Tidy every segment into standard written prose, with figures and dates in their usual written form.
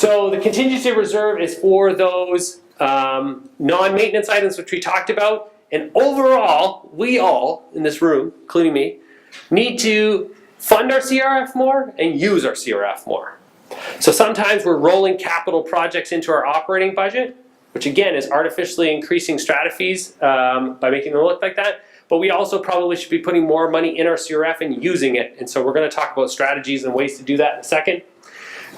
So the contingency reserve is for those non-maintenance items which we talked about. And overall, we all in this room, including me, need to fund our CRF more and use our CRF more. So sometimes we're rolling capital projects into our operating budget, which again is artificially increasing strata fees by making them look like that. But we also probably should be putting more money in our CRF and using it. And so we're going to talk about strategies and ways to do that in a second.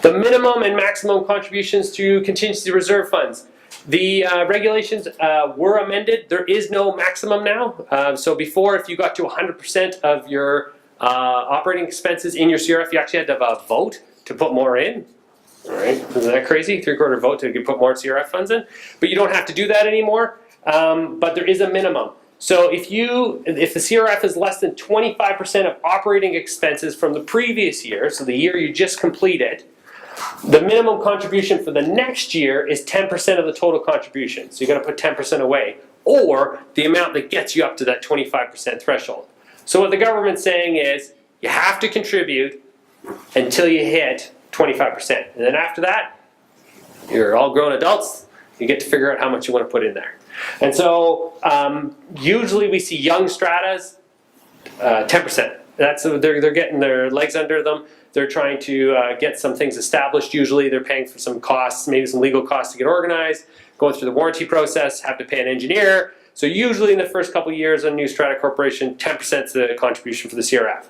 The minimum and maximum contributions to contingency reserve funds. The regulations were amended. There is no maximum now. So before, if you got to 100% of your operating expenses in your CRF, you actually had to have a vote to put more in. All right, isn't that crazy? 3/4 vote to put more CRF funds in. But you don't have to do that anymore. But there is a minimum. So if the CRF is less than 25% of operating expenses from the previous year, so the year you just completed, the minimum contribution for the next year is 10% of the total contribution. So you're going to put 10% away, or the amount that gets you up to that 25% threshold. So what the government's saying is you have to contribute until you hit 25%. And then after that, you're all grown adults. You get to figure out how much you want to put in there. And so usually we see young stratas, 10%. They're getting their legs under them. They're trying to get some things established. Usually they're paying for some costs, maybe some legal costs to get organized, going through the warranty process, have to pay an engineer. So usually in the first couple of years on a new strata corporation, 10% is the contribution for the CRF.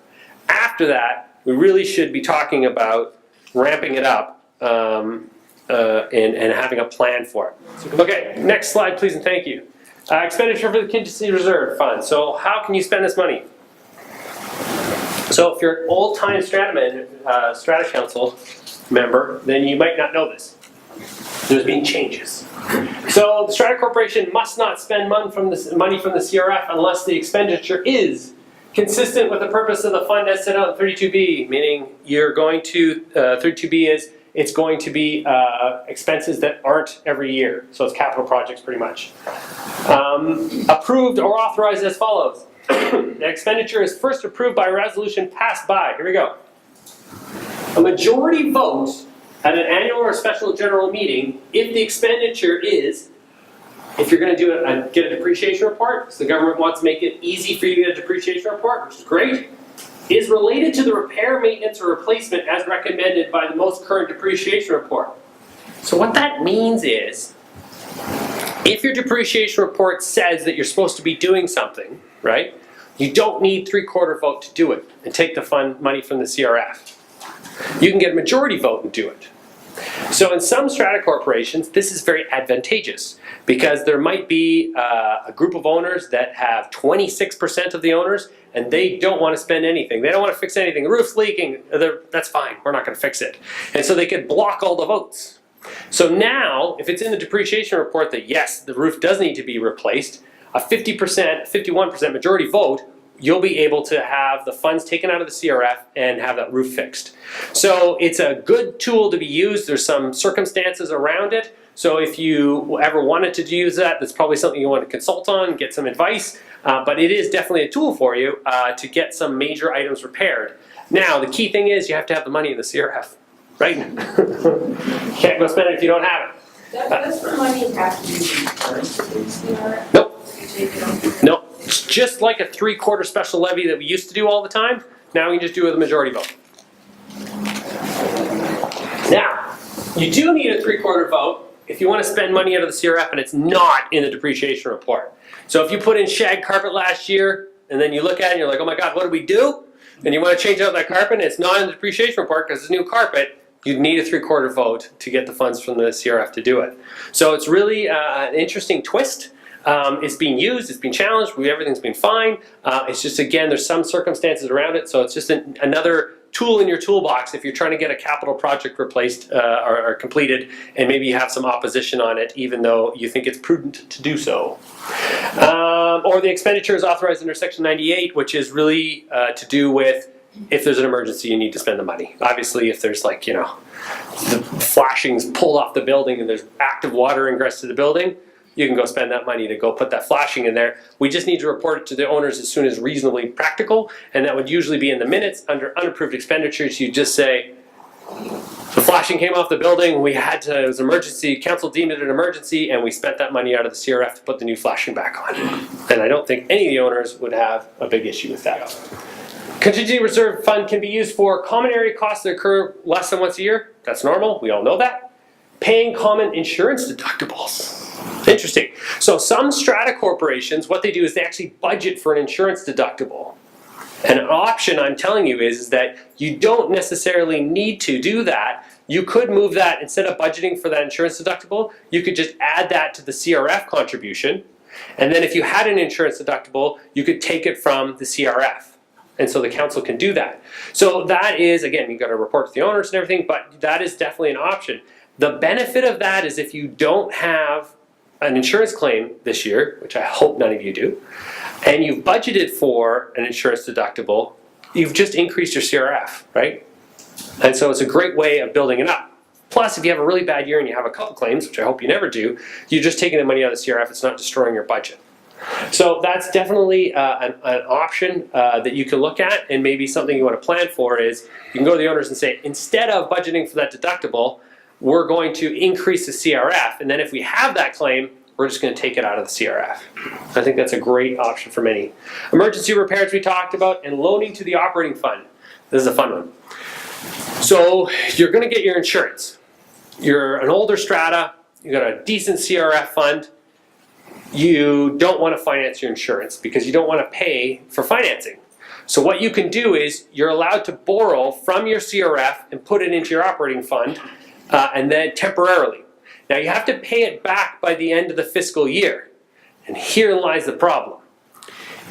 After that, we really should be talking about ramping it up and having a plan for it. Okay, next slide please and thank you. Expenditure for the contingency reserve fund. So how can you spend this money? So if you're an old-time Strata Council member, then you might not know this. There's been changes. So the Strata Corporation must not spend money from the CRF unless the expenditure is consistent with the purpose of the fund as set out in 32B, meaning you're going to, 32B is, it's going to be expenses that aren't every year. So it's capital projects pretty much. Approved or authorized as follows. The expenditure is first approved by resolution passed by, here we go, a majority vote at an annual or special general meeting if the expenditure is, if you're going to do it, get a depreciation report, so the government wants to make it easy for you to get a depreciation report, which is great, is related to the repair, maintenance, or replacement as recommended by the most current depreciation report. So what that means is, if your depreciation report says that you're supposed to be doing something, right, you don't need 3/4 vote to do it and take the fund money from the CRF. You can get a majority vote and do it. So in some strata corporations, this is very advantageous because there might be a group of owners that have 26% of the owners and they don't want to spend anything. They don't want to fix anything. The roof's leaking, that's fine, we're not going to fix it. And so they could block all the votes. So now, if it's in the depreciation report that yes, the roof does need to be replaced, a 50%, 51% majority vote, you'll be able to have the funds taken out of the CRF and have that roof fixed. So it's a good tool to be used. There's some circumstances around it. So if you ever wanted to use that, that's probably something you want to consult on, get some advice. But it is definitely a tool for you to get some major items repaired. Now, the key thing is you have to have the money in the CRF, right? Can't go spend it if you don't have it. Does the money have to be reimbursed to the CRF? Nope. Nope. It's just like a 3/4 special levy that we used to do all the time. Now we can just do it with a majority vote. Now, you do need a 3/4 vote if you want to spend money out of the CRF and it's not in the depreciation report. So if you put in shag carpet last year and then you look at it and you're like, oh my God, what do we do? And you want to change out that carpet and it's not in the depreciation report because it's new carpet, you'd need a 3/4 vote to get the funds from the CRF to do it. So it's really an interesting twist. It's being used, it's being challenged, everything's been fine. It's just, again, there's some circumstances around it, so it's just another tool in your toolbox if you're trying to get a capital project replaced or completed and maybe you have some opposition on it even though you think it's prudent to do so. Or the expenditure is authorized under section 98, which is really to do with if there's an emergency you need to spend the money. Obviously if there's like, you know, the flashings pulled off the building and there's active water ingress to the building, you can go spend that money to go put that flashing in there. We just need to report it to the owners as soon as reasonably practical, and that would usually be in the minutes under unapproved expenditures. You just say, The flashing came off the building, we had to, it was an emergency, council deemed it an emergency, and we spent that money out of the CRF to put the new flashing back on. And I don't think any of the owners would have a big issue with that. Contingency reserve fund can be used for common area costs that occur less than once a year. That's normal, we all know that. Paying common insurance deductibles. Interesting. So some strata corporations, what they do is they actually budget for an insurance deductible. And an option I'm telling you is that you don't necessarily need to do that. You could move that, instead of budgeting for that insurance deductible, you could just add that to the CRF contribution. And then if you had an insurance deductible, you could take it from the CRF. And so the council can do that. So that is, again, you've got to report to the owners and everything, but that is definitely an option. The benefit of that is if you don't have an insurance claim this year, which I hope none of you do, and you've budgeted for an insurance deductible, you've just increased your CRF, right? And so it's a great way of building it up. Plus, if you have a really bad year and you have a couple claims, which I hope you never do, you're just taking the money out of the CRF, it's not destroying your budget. So that's definitely an option that you can look at, and maybe something you want to plan for is, you can go to the owners and say, instead of budgeting for that deductible, we're going to increase the CRF, and then if we have that claim, we're just going to take it out of the CRF. I think that's a great option for many. Emergency repairs we talked about, and loaning to the operating fund. This is a fun one. So you're going to get your insurance. You're an older strata, you've got a decent CRF fund. You don't want to finance your insurance because you don't want to pay for financing. So what you can do is you're allowed to borrow from your CRF and put it into your operating fund, and then temporarily. Now you have to pay it back by the end of the fiscal year. And herein lies the problem.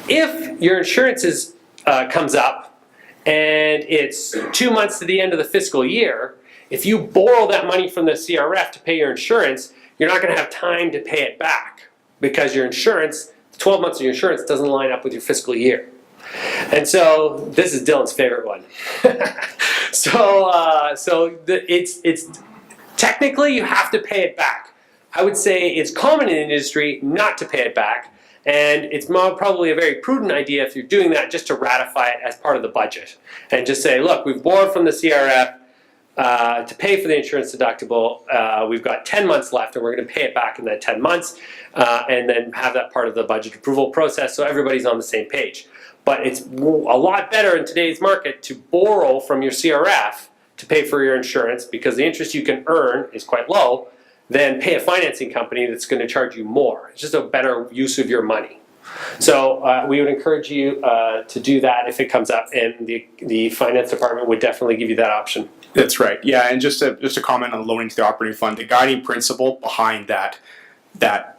If your insurance comes up and it's 2 months to the end of the fiscal year, if you borrow that money from the CRF to pay your insurance, you're not going to have time to pay it back because your insurance, 12 months of your insurance doesn't line up with your fiscal year. And so this is Dylan's favorite one. It's technically you have to pay it back. I would say it's common in the industry not to pay it back, and it's probably a very prudent idea if you're doing that just to ratify it as part of the budget and just say, look, we've borrowed from the CRF to pay for the insurance deductible. We've got 10 months left and we're going to pay it back in that 10 months and then have that part of the budget approval process so everybody's on the same page. But it's a lot better in today's market to borrow from your CRF to pay for your insurance because the interest you can earn is quite low than pay a financing company that's going to charge you more. It's just a better use of your money. So we would encourage you to do that if it comes up, and the finance department would definitely give you that option. That's right. Yeah, and just a comment on loaning to the operating fund. The guiding principle behind that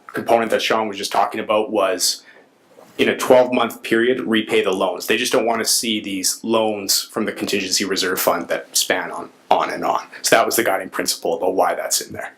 component that Sean was just talking about was, in a 12-month period, repay the loans. They just don't want to see these loans from the contingency reserve fund that span on and on. So that was the guiding principle about why that's in there.